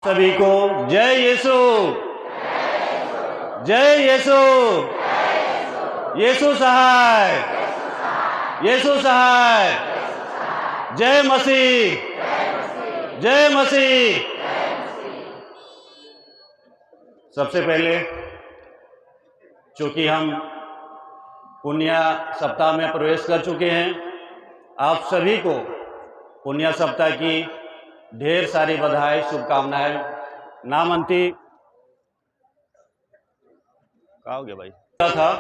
सभी को जय यीशु, जय यीशु, यीशु सहाय, यीशु सहाय, जय मसीह, जय मसीह। सबसे पहले चूंकि हम पुण्य सप्ताह में प्रवेश कर चुके हैं, आप सभी को पुण्य सप्ताह की ढेर सारी बधाई, शुभकामनाएं। नामंती कहा हो गया भाई था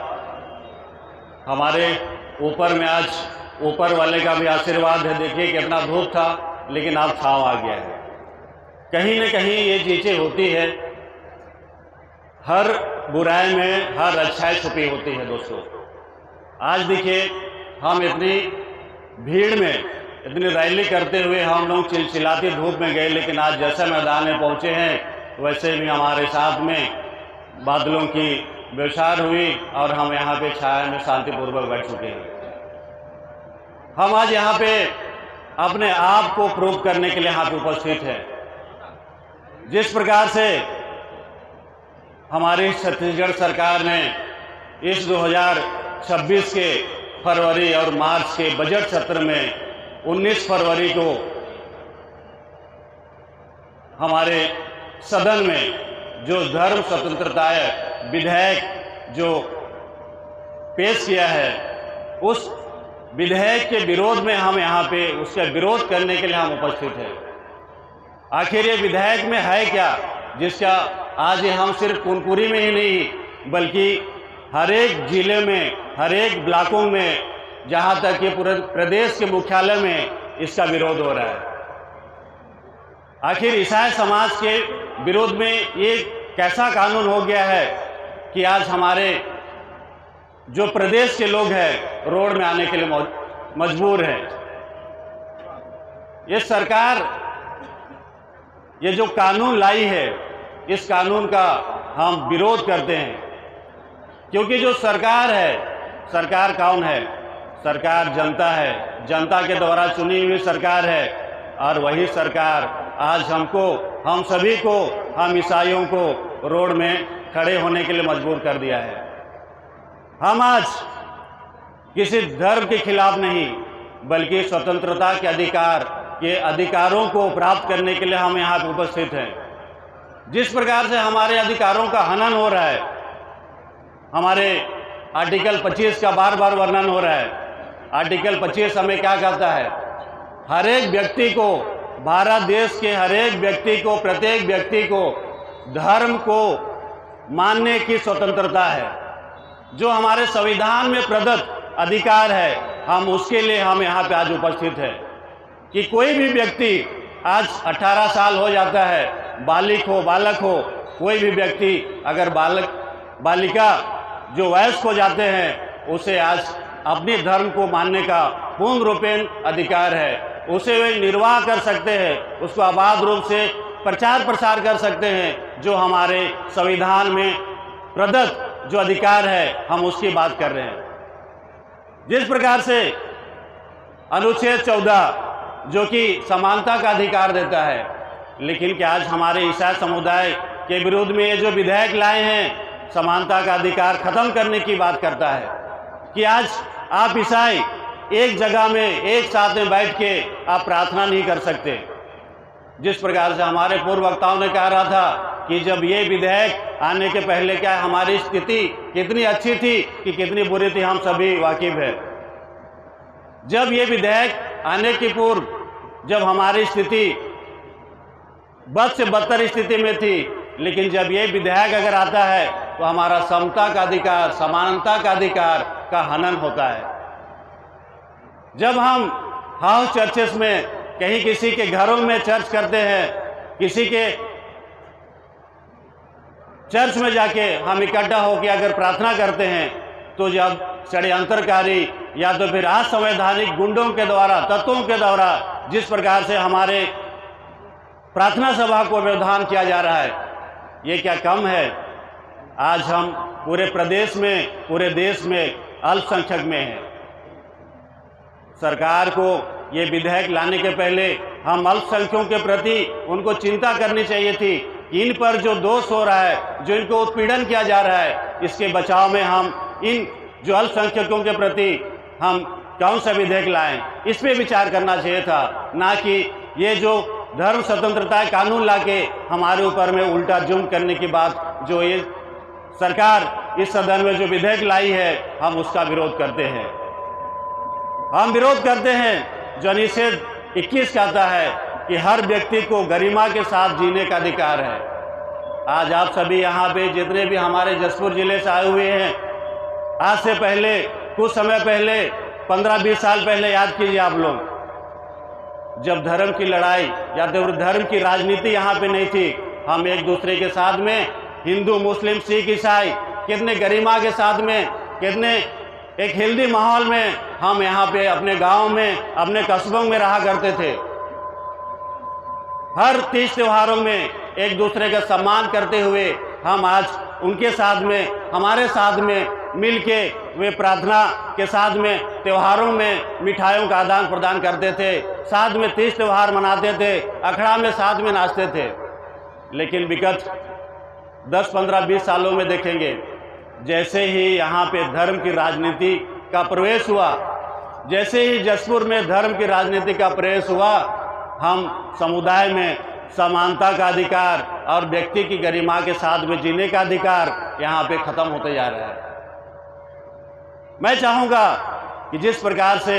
हमारे ऊपर में, आज ऊपर वाले का भी आशीर्वाद है। देखिए कितना धूप था, लेकिन अब छांव आ गया है। कहीं न कहीं ये चीज़ें होती है, हर बुराई में हर अच्छाई छुपी होती है। दोस्तों, आज देखिए हम इतनी भीड़ में, इतनी रैली करते हुए हम लोग चिलचिलाती धूप में गए, लेकिन आज जैसे मैदान में पहुँचे हैं वैसे भी हमारे साथ में बादलों की बौछार हुई और हम यहाँ पे छाया में शांतिपूर्वक बैठ चुके हैं। हम आज यहाँ पे अपने आप को प्रूव करने के लिए यहाँ पे उपस्थित हैं। जिस प्रकार से हमारी छत्तीसगढ़ सरकार ने इस 2026 के फरवरी और मार्च के बजट सत्र में 19 फरवरी को हमारे सदन में जो धर्म स्वतंत्रता विधेयक जो पेश किया है, उस विधेयक के विरोध में हम यहाँ पे उसका विरोध करने के लिए हम उपस्थित हैं। आखिर ये विधेयक में है क्या, जिसका आज हम सिर्फ कुनकुरी में ही नहीं बल्कि हर एक जिले में, हर एक ब्लॉकों में, जहाँ तक ये पूरे प्रदेश के मुख्यालय में इसका विरोध हो रहा है। आखिर ईसाई समाज के विरोध में ये कैसा कानून हो गया है कि आज हमारे जो प्रदेश के लोग हैं रोड में आने के लिए मजबूर हैं। ये सरकार ये जो कानून लाई है, इस कानून का हम विरोध करते हैं, क्योंकि जो सरकार है, सरकार कौन है? सरकार जनता है, जनता के द्वारा चुनी हुई सरकार है। और वही सरकार आज हमको, हम सभी को, हम ईसाइयों को रोड में खड़े होने के लिए मजबूर कर दिया है। हम आज किसी धर्म के खिलाफ नहीं बल्कि स्वतंत्रता के अधिकारों को प्राप्त करने के लिए हम यहाँ पर उपस्थित हैं। जिस प्रकार से हमारे अधिकारों का हनन हो रहा है, हमारे आर्टिकल 25 का बार बार वर्णन हो रहा है। आर्टिकल 25 हमें क्या कहता है? हर एक व्यक्ति को, भारत देश के हर एक व्यक्ति को, प्रत्येक व्यक्ति को धर्म को मानने की स्वतंत्रता है। जो हमारे संविधान में प्रदत्त अधिकार है, हम उसके लिए हम यहाँ पे आज उपस्थित हैं कि कोई भी व्यक्ति आज 18 साल हो जाता है, बालिक हो, बालक हो, कोई भी व्यक्ति अगर बालिका जो वयस्क हो जाते हैं, उसे आज अपने धर्म को मानने का पूर्ण रूपेण अधिकार है। उसे वे निर्वाह कर सकते हैं, उसको आबाद रूप से प्रचार प्रसार कर सकते हैं। जो हमारे संविधान में प्रदत्त जो अधिकार है, हम उसकी बात कर रहे हैं। जिस प्रकार से अनुच्छेद 14 जो कि समानता का अधिकार देता है, लेकिन क्या आज हमारे ईसाई समुदाय के विरोध में ये जो विधेयक लाए हैं, समानता का अधिकार खत्म करने की बात करता है कि आज आप ईसाई एक जगह में एक साथ में बैठ के आप प्रार्थना नहीं कर सकते। जिस प्रकार से हमारे पूर्व वक्ताओं ने कहा रहा था कि जब ये विधेयक आने के पहले क्या हमारी स्थिति कितनी अच्छी थी कि कितनी बुरी थी, हम सभी वाकिफ है। जब ये विधेयक आने के पूर्व जब हमारी स्थिति बद से बदतर स्थिति में थी, लेकिन जब ये विधेयक अगर आता है तो हमारा समता का अधिकार, समानता का अधिकार का हनन होता है। जब हम हाउस चर्चेस में, कहीं किसी के घरों में चर्च करते हैं, किसी के चर्च में जाके हम इकट्ठा होकर अगर प्रार्थना करते हैं, तो जब षड्यंत्रकारी या तो फिर असंवैधानिक गुंडों के द्वारा, तत्वों के द्वारा जिस प्रकार से हमारे प्रार्थना सभा को व्यवधान किया जा रहा है, ये क्या कम है? आज हम पूरे प्रदेश में, पूरे देश में अल्पसंख्यक में हैं। सरकार को ये विधेयक लाने के पहले हम अल्पसंख्यकों के प्रति उनको चिंता करनी चाहिए थी कि इन पर जो दोष हो रहा है, जो इनको उत्पीड़न किया जा रहा है, इसके बचाव में हम इन जो अल्पसंख्यकों के प्रति हम कौन सा विधेयक लाएं, इस पर विचार करना चाहिए था, ना कि ये जो धर्म स्वतंत्रता कानून लाके हमारे ऊपर में उल्टा जुर्म करने की बात जो ये सरकार इस सदन में जो विधेयक लाई है, हम उसका विरोध करते हैं। हम विरोध करते हैं जो अनुच्छेद 21 कहता है कि हर व्यक्ति को गरिमा के साथ जीने का अधिकार है। आज आप सभी यहाँ पे जितने भी हमारे जसपुर जिले से आए हुए हैं, आज से पहले कुछ समय पहले 15-20 साल पहले याद कीजिए आप लोग, जब धर्म की लड़ाई या धर्म की राजनीति यहाँ पे नहीं थी, हम एक दूसरे के साथ में हिंदू, मुस्लिम, सिख, ईसाई कितने गरिमा के साथ में, कितने एक हेल्दी माहौल में हम यहाँ पे अपने गांव में, अपने कस्बों में रहा करते थे। हर तीज त्योहारों में एक दूसरे का सम्मान करते हुए हम आज उनके साथ में, हमारे साथ में मिलके वे प्रार्थना के साथ में त्योहारों में मिठाइयों का आदान प्रदान करते थे, साथ में तीज त्योहार मनाते थे, अखड़ा में साथ में नाचते थे। लेकिन विगत 10, 15, 20 सालों में देखेंगे, जैसे ही यहाँ पे धर्म की राजनीति का प्रवेश हुआ, जैसे ही जसपुर में धर्म की राजनीति का प्रवेश हुआ, हम समुदाय में समानता का अधिकार और व्यक्ति की गरिमा के साथ में जीने का अधिकार यहाँ पे खत्म होते जा रहा है। मैं चाहूँगा कि जिस प्रकार से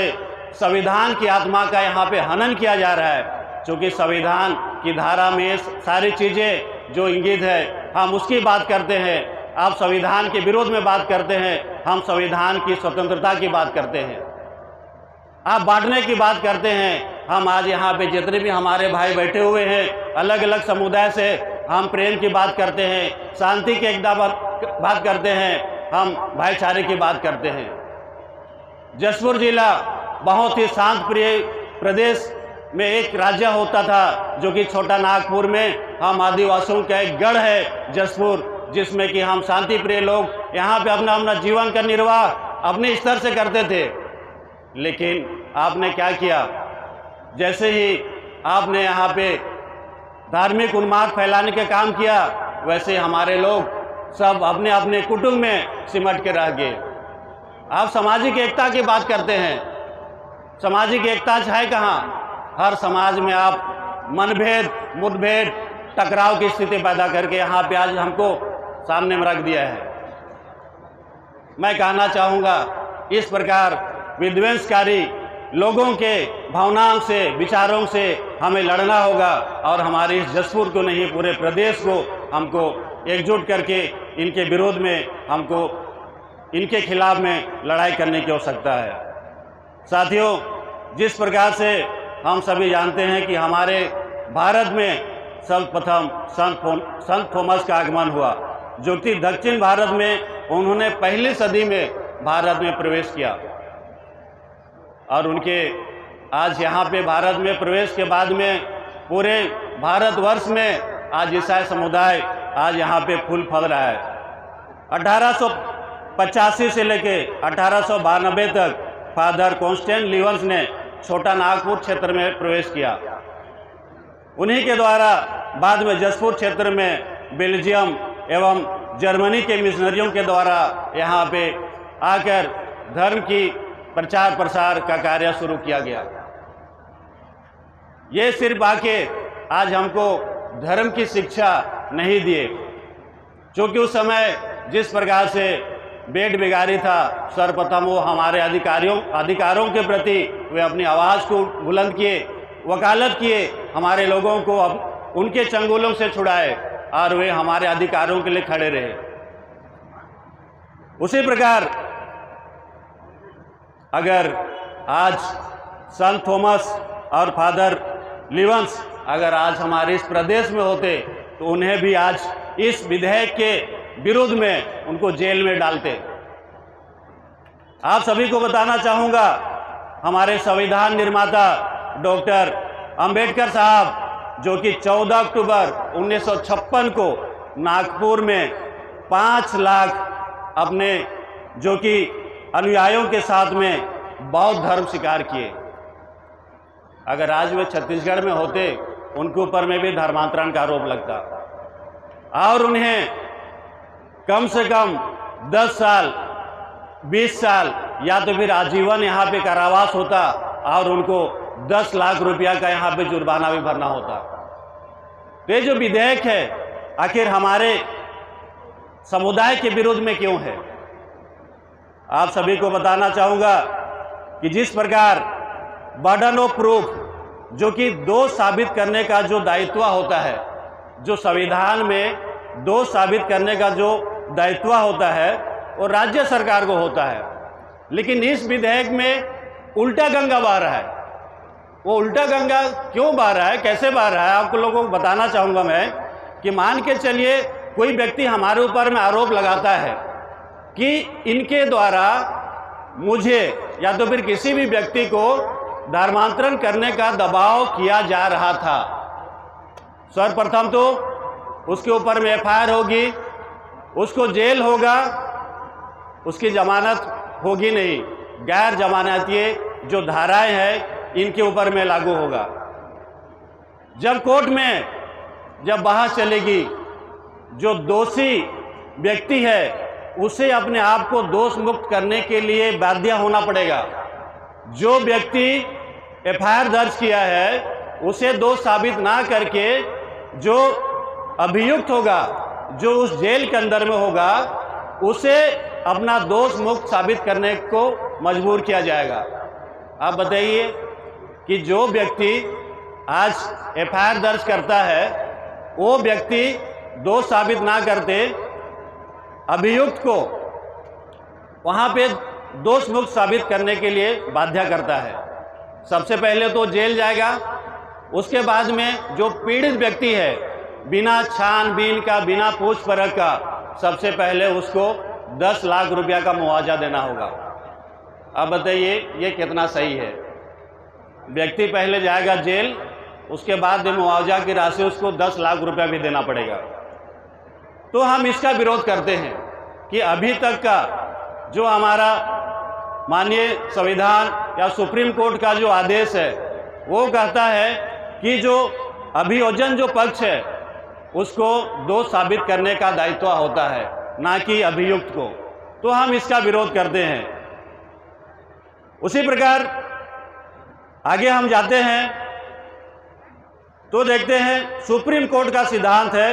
संविधान की आत्मा का यहाँ पे हनन किया जा रहा है, क्योंकि संविधान की धारा में सारी चीज़ें जो इंगित है, हम उसकी बात करते हैं। आप संविधान के विरोध में बात करते हैं, हम संविधान की स्वतंत्रता की बात करते हैं। आप बांटने की बात करते हैं, हम आज यहाँ पे जितने भी हमारे भाई बैठे हुए हैं अलग अलग समुदाय से, हम प्रेम की बात करते हैं, शांति की एकता बात करते हैं, हम भाईचारे की बात करते हैं। जसपुर जिला बहुत ही शांत प्रिय प्रदेश में एक राज्य होता था, जो कि छोटा नागपुर में हम आदिवासियों का एक गढ़ है जसपुर, जिसमें कि हम शांति प्रिय लोग यहाँ पे अपना अपना जीवन का निर्वाह अपने स्तर से करते थे। लेकिन आपने क्या किया, जैसे ही आपने यहाँ पे धार्मिक उन्माद फैलाने का काम किया, वैसे हमारे लोग सब अपने अपने कुटुंब में सिमट के रह गए। आप सामाजिक एकता की बात करते हैं, सामाजिक एकता है कहाँ? हर समाज में आप मनभेद, मुठभेद, टकराव की स्थिति पैदा करके यहाँ पे आज हमको सामने में रख दिया है। मैं कहना चाहूँगा, इस प्रकार विध्वंसकारी लोगों के भावनाओं से, विचारों से हमें लड़ना होगा और हमारे इस जसपुर को नहीं, पूरे प्रदेश को हमको एकजुट करके इनके विरोध में, हमको इनके खिलाफ में लड़ाई करने की आवश्यकता है। साथियों, जिस प्रकार से हम सभी जानते हैं कि हमारे भारत में सर्वप्रथम संत थॉमस का आगमन हुआ, जो कि दक्षिण भारत में उन्होंने पहली सदी में भारत में प्रवेश किया, और उनके आज यहाँ पे भारत में प्रवेश के बाद में पूरे भारतवर्ष में आज ईसाई समुदाय आज यहाँ पे फूल फल रहा है। 1885 से लेके 1892 तक फादर कॉन्स्टेंट लिवंस ने छोटा नागपुर क्षेत्र में प्रवेश किया। उन्हीं के द्वारा बाद में जसपुर क्षेत्र में बेल्जियम एवं जर्मनी के मिशनरियों के द्वारा यहाँ पे आकर धर्म की प्रचार प्रसार का कार्य शुरू किया गया। ये सिर्फ आके आज हमको धर्म की शिक्षा नहीं दिए, क्योंकि उस समय जिस प्रकार से बेट बिगारी था, सर्वप्रथम वो हमारे अधिकारों के प्रति वे अपनी आवाज़ को बुलंद किए, वकालत किए, हमारे लोगों को अब उनके चंगुलों से छुड़ाए और वे हमारे अधिकारों के लिए खड़े रहे। उसी प्रकार अगर आज संत थॉमस और फादर लिवंस अगर आज हमारे इस प्रदेश में होते, तो उन्हें भी आज इस विधेयक के विरोध में उनको जेल में डालते। आप सभी को बताना चाहूँगा, हमारे संविधान निर्माता डॉक्टर अंबेडकर साहब, जो कि 14 अक्टूबर 1956 को नागपुर में 5 लाख अपने जो कि अनुयायियों के साथ में बौद्ध धर्म स्वीकार किए। अगर आज वे छत्तीसगढ़ में होते उनके ऊपर में भी धर्मांतरण का आरोप लगता और उन्हें कम से कम 10 साल 20 साल या तो फिर आजीवन यहाँ पे कारावास होता और उनको 10 लाख रुपया का यहाँ पे जुर्माना भी भरना होता। तो ये जो विधेयक है आखिर हमारे समुदाय के विरोध में क्यों है? आप सभी को बताना चाहूँगा कि जिस प्रकार बर्डन ऑफ प्रूफ, जो कि दोष साबित करने का जो दायित्व होता है, जो संविधान में दोष साबित करने का जो दायित्व होता है वो राज्य सरकार को होता है, लेकिन इस विधेयक में उल्टा गंगा बह रहा है। वो उल्टा गंगा क्यों बह रहा है, कैसे बह रहा है, आपको लोगों को बताना चाहूँगा मैं कि मान के चलिए कोई व्यक्ति हमारे ऊपर में आरोप लगाता है कि इनके द्वारा मुझे या तो फिर किसी भी व्यक्ति को धर्मांतरण करने का दबाव किया जा रहा था। सर्वप्रथम तो उसके ऊपर में एफआईआर होगी, उसको जेल होगा, उसकी जमानत होगी नहीं, गैर जमानतीय जो धाराएं हैं इनके ऊपर में लागू होगा। जब कोर्ट में जब बहस चलेगी, जो दोषी व्यक्ति है उसे अपने आप को दोष मुक्त करने के लिए बाध्य होना पड़ेगा। जो व्यक्ति एफआईआर दर्ज किया है उसे दोष साबित ना करके जो अभियुक्त होगा, जो उस जेल के अंदर में होगा, उसे अपना दोष मुक्त साबित करने को मजबूर किया जाएगा। आप बताइए कि जो व्यक्ति आज एफआईआर दर्ज करता है वो व्यक्ति दोष साबित ना करते अभियुक्त को वहाँ पे दोष मुक्त साबित करने के लिए बाध्य करता है। सबसे पहले तो जेल जाएगा, उसके बाद में जो पीड़ित व्यक्ति है बिना छानबीन का, बिना पूछ परख का, सबसे पहले उसको 10 लाख रुपया का मुआवजा देना होगा। अब बताइए ये कितना सही है? व्यक्ति पहले जाएगा जेल, उसके बाद मुआवजा की राशि उसको 10 लाख रुपया भी देना पड़ेगा। तो हम इसका विरोध करते हैं कि अभी तक का जो हमारा माननीय संविधान या सुप्रीम कोर्ट का जो आदेश है वो कहता है कि जो अभियोजन जो पक्ष है उसको दोष साबित करने का दायित्व होता है, ना कि अभियुक्त को। तो हम इसका विरोध करते हैं। उसी प्रकार आगे हम जाते हैं तो देखते हैं सुप्रीम कोर्ट का सिद्धांत है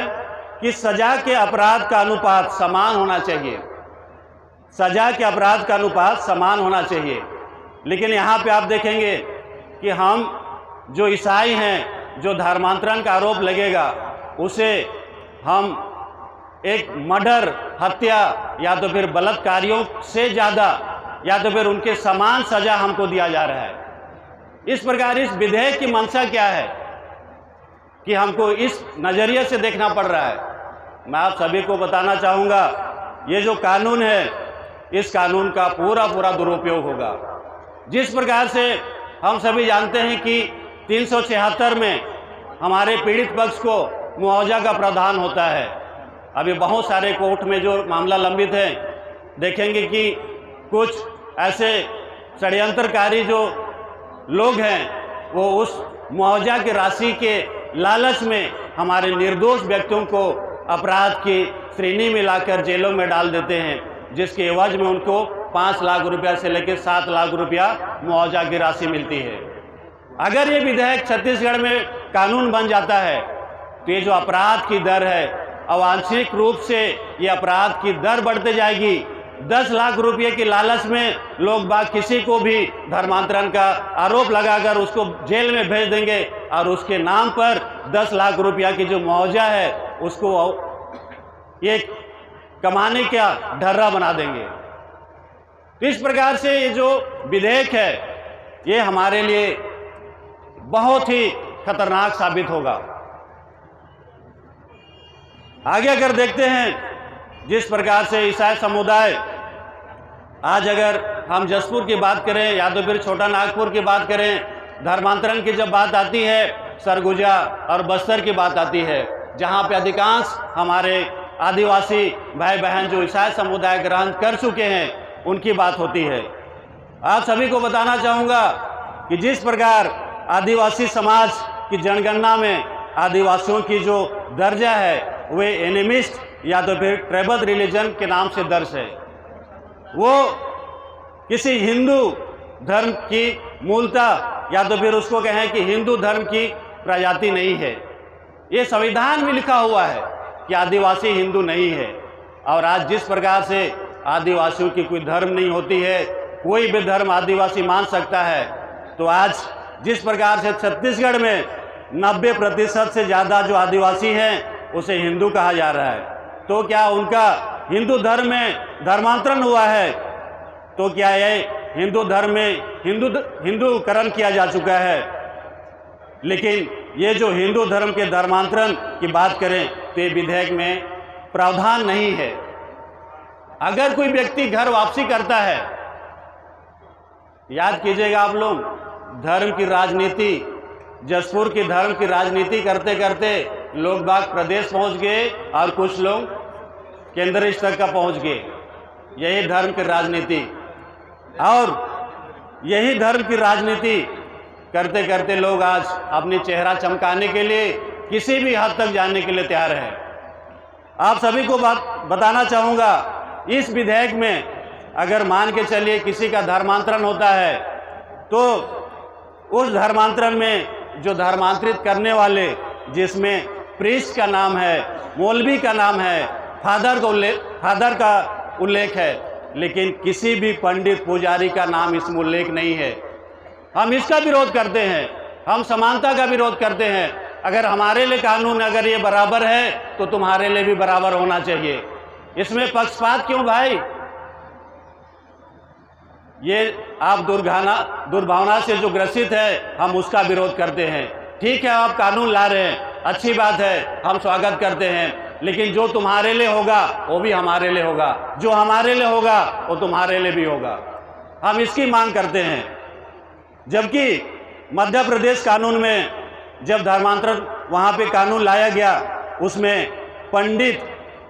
कि सजा के अपराध का अनुपात समान होना चाहिए। सजा के अपराध का अनुपात समान होना चाहिए, लेकिन यहाँ पे आप देखेंगे कि हम जो ईसाई हैं, जो धर्मांतरण का आरोप लगेगा उसे हम एक मर्डर, हत्या या तो फिर बलात्कारियों से ज़्यादा या तो फिर उनके समान सजा हमको दिया जा रहा है। इस प्रकार इस विधेयक की मंशा क्या है कि हमको इस नज़रिए से देखना पड़ रहा है। मैं आप सभी को बताना चाहूँगा ये जो कानून है इस कानून का पूरा दुरुपयोग होगा। जिस प्रकार से हम सभी जानते हैं कि 376 में हमारे पीड़ित पक्ष को मुआवजा का प्रावधान होता है। अभी बहुत सारे कोर्ट में जो मामला लंबित है, देखेंगे कि कुछ ऐसे षड्यंत्रकारी जो लोग हैं वो उस मुआवजा की राशि के लालच में हमारे निर्दोष व्यक्तियों को अपराध की श्रेणी में लाकर जेलों में डाल देते हैं, जिसके एवज में उनको 5 लाख रुपया से लेकर 7 लाख रुपया मुआवजा की राशि मिलती है। अगर ये विधेयक छत्तीसगढ़ में कानून बन जाता है तो ये जो अपराध की दर है, अवांछित रूप से ये अपराध की दर बढ़ते जाएगी। 10 लाख रुपये की लालच में लोग बाग किसी को भी धर्मांतरण का आरोप लगाकर उसको जेल में भेज देंगे और उसके नाम पर 10 लाख रुपया की जो मुआवजा है उसको ये कमाने का ढर्रा बना देंगे। तो इस प्रकार से ये जो विधेयक है ये हमारे लिए बहुत ही खतरनाक साबित होगा। आगे अगर देखते हैं जिस प्रकार से ईसाई समुदाय, आज अगर हम जसपुर की बात करें या तो फिर छोटा नागपुर की बात करें, धर्मांतरण की जब बात आती है सरगुजा और बस्तर की बात आती है, जहां पे अधिकांश हमारे आदिवासी भाई बहन जो ईसाई समुदाय ग्रहण कर चुके हैं उनकी बात होती है। आप सभी को बताना चाहूँगा कि जिस प्रकार आदिवासी समाज की जनगणना में आदिवासियों की जो दर्जा है वे एनिमिस्ट या तो फिर ट्राइबल रिलीजन के नाम से दर्ज है। वो किसी हिंदू धर्म की मूलतः या तो फिर उसको कहें कि हिंदू धर्म की प्रजाति नहीं है। ये संविधान में लिखा हुआ है कि आदिवासी हिंदू नहीं है। और आज जिस प्रकार से आदिवासियों की कोई धर्म नहीं होती है, कोई भी धर्म आदिवासी मान सकता है, तो आज जिस प्रकार से छत्तीसगढ़ में 90% से ज़्यादा जो आदिवासी हैं उसे हिंदू कहा जा रहा है, तो क्या उनका हिंदू धर्म में धर्मांतरण हुआ है? तो क्या ये हिंदू धर्म में हिंदूकरण किया जा चुका है? लेकिन ये जो हिंदू धर्म के धर्मांतरण की बात करें तो ये विधेयक में प्रावधान नहीं है। अगर कोई व्यक्ति घर वापसी करता है, याद कीजिएगा आप लोग, धर्म की राजनीति, जसपुर की धर्म की राजनीति करते करते लोग बाग प्रदेश पहुंच गए और कुछ लोग केंद्र स्तर का पहुंच गए। यही धर्म की राजनीति, और यही धर्म की राजनीति करते करते लोग आज अपनी चेहरा चमकाने के लिए किसी भी हद तक जाने के लिए तैयार हैं। आप सभी को बताना चाहूँगा, इस विधेयक में अगर मान के चलिए किसी का धर्मांतरण होता है, तो उस धर्मांतरण में जो धर्मांतरित करने वाले, जिसमें प्रीस्ट का नाम है, मौलवी का नाम है, फादर का उल्लेख है, लेकिन किसी भी पंडित पुजारी का नाम इसमें उल्लेख नहीं है। हम इसका विरोध करते हैं, हम समानता का विरोध करते हैं। अगर हमारे लिए कानून अगर ये बराबर है तो तुम्हारे लिए भी बराबर होना चाहिए। इसमें पक्षपात क्यों भाई? ये आप दुर्भावना से जो ग्रसित है, हम उसका विरोध करते हैं। ठीक है, आप कानून ला रहे हैं, अच्छी बात है, हम स्वागत करते हैं, लेकिन जो तुम्हारे लिए होगा वो भी हमारे लिए होगा, जो हमारे लिए होगा वो तुम्हारे लिए भी होगा। हम इसकी मांग करते हैं। जबकि मध्य प्रदेश कानून में जब धर्मांतरण वहाँ पे कानून लाया गया, उसमें पंडित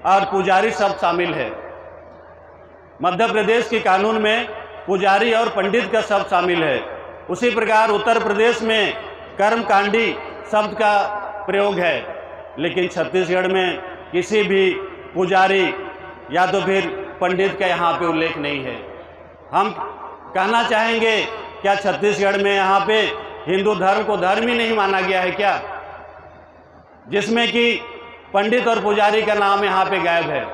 और पुजारी सब शामिल है। मध्य प्रदेश के कानून में पुजारी और पंडित का शब्द शामिल है। उसी प्रकार उत्तर प्रदेश में कर्मकांडी शब्द का प्रयोग है, लेकिन छत्तीसगढ़ में किसी भी पुजारी या तो फिर पंडित का यहाँ पे उल्लेख नहीं है। हम कहना चाहेंगे, क्या छत्तीसगढ़ में यहाँ पे हिंदू धर्म को धर्म ही नहीं माना गया है क्या, जिसमें कि पंडित और पुजारी का नाम यहाँ पे गायब है?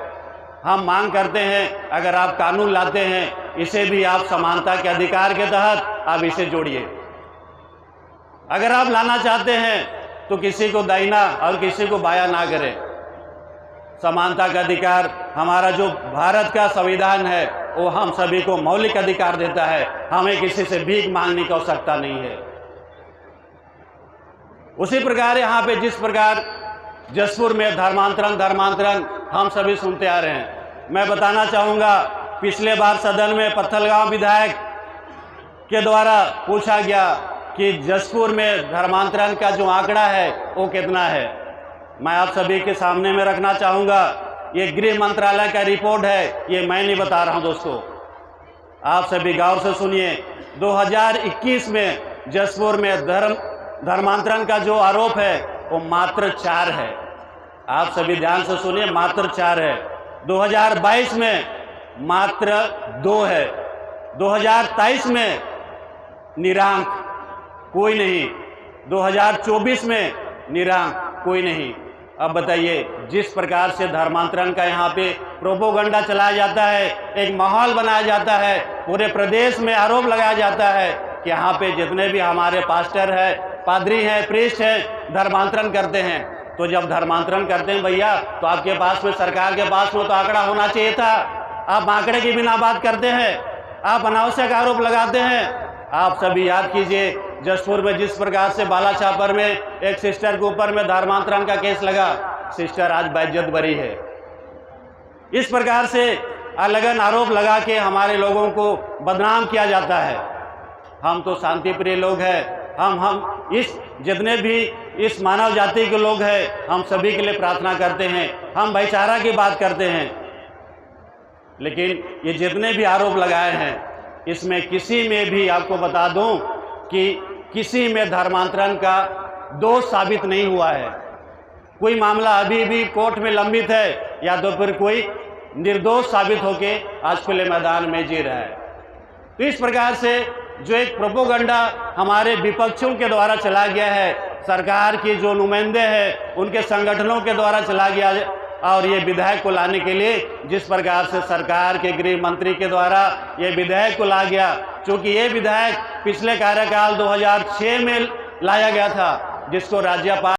हम मांग करते हैं, अगर आप कानून लाते हैं, इसे भी आप समानता के अधिकार के तहत आप इसे जोड़िए। अगर आप लाना चाहते हैं तो किसी को दाहिना और किसी को बायां ना करें। समानता का अधिकार हमारा जो भारत का संविधान है वो हम सभी को मौलिक अधिकार देता है। हमें किसी से भीख मांगने की आवश्यकता नहीं है। उसी प्रकार यहाँ पे जिस प्रकार जसपुर में धर्मांतरण हम सभी सुनते आ रहे हैं, मैं बताना चाहूँगा, पिछले बार सदन में पत्थलगांव विधायक के द्वारा पूछा गया कि जसपुर में धर्मांतरण का जो आंकड़ा है वो कितना है। मैं आप सभी के सामने में रखना चाहूँगा, ये गृह मंत्रालय का रिपोर्ट है, ये मैं नहीं बता रहा हूँ दोस्तों, आप सभी गौर से सुनिए। 2021 में जसपुर में धर्मांतरण का जो आरोप है वो मात्र 4 है। आप सभी ध्यान से सुनिए, मात्र 4 है। 2022 में मात्र 2 है। 2023 में निरांक कोई नहीं। 2024 में निरांक कोई नहीं। अब बताइए, जिस प्रकार से धर्मांतरण का यहाँ पे प्रोपोगंडा चलाया जाता है, एक माहौल बनाया जाता है, पूरे प्रदेश में आरोप लगाया जाता है कि यहाँ पे जितने भी हमारे पास्टर हैं, पादरी हैं, प्रीस्ट हैं, धर्मांतरण करते हैं। तो जब धर्मांतरण करते हैं भैया, तो आपके पास में, सरकार के पास में तो आंकड़ा होना चाहिए था। आप आंकड़े की बिना बात करते हैं, आप अनावश्यक आरोप लगाते हैं। आप सभी याद कीजिए, जसपुर में जिस प्रकार से बालाछापर में एक सिस्टर के ऊपर में धर्मांतरण का केस लगा, सिस्टर आज बेइज्जत बरी है। इस प्रकार से अलगन आरोप लगा के हमारे लोगों को बदनाम किया जाता है। हम तो शांति प्रिय लोग हैं। हम इस जितने भी इस मानव जाति के लोग हैं, हम सभी के लिए प्रार्थना करते हैं, हम भाईचारा की बात करते हैं। लेकिन ये जितने भी आरोप लगाए हैं, इसमें किसी में भी आपको बता दूं कि किसी में धर्मांतरण का दोष साबित नहीं हुआ है। कोई मामला अभी भी कोर्ट में लंबित है या तो फिर कोई निर्दोष साबित होके आज खुले मैदान में जी रहा है। तो इस प्रकार से जो एक प्रोपोगंडा हमारे विपक्षों के द्वारा चला गया है, सरकार के जो नुमाइंदे हैं उनके संगठनों के द्वारा चला गया, और ये विधेयक को लाने के लिए जिस प्रकार से सरकार के गृह मंत्री के द्वारा ये विधेयक को ला गया, क्योंकि ये विधेयक पिछले कार्यकाल 2006 में लाया गया था, जिसको राज्यपाल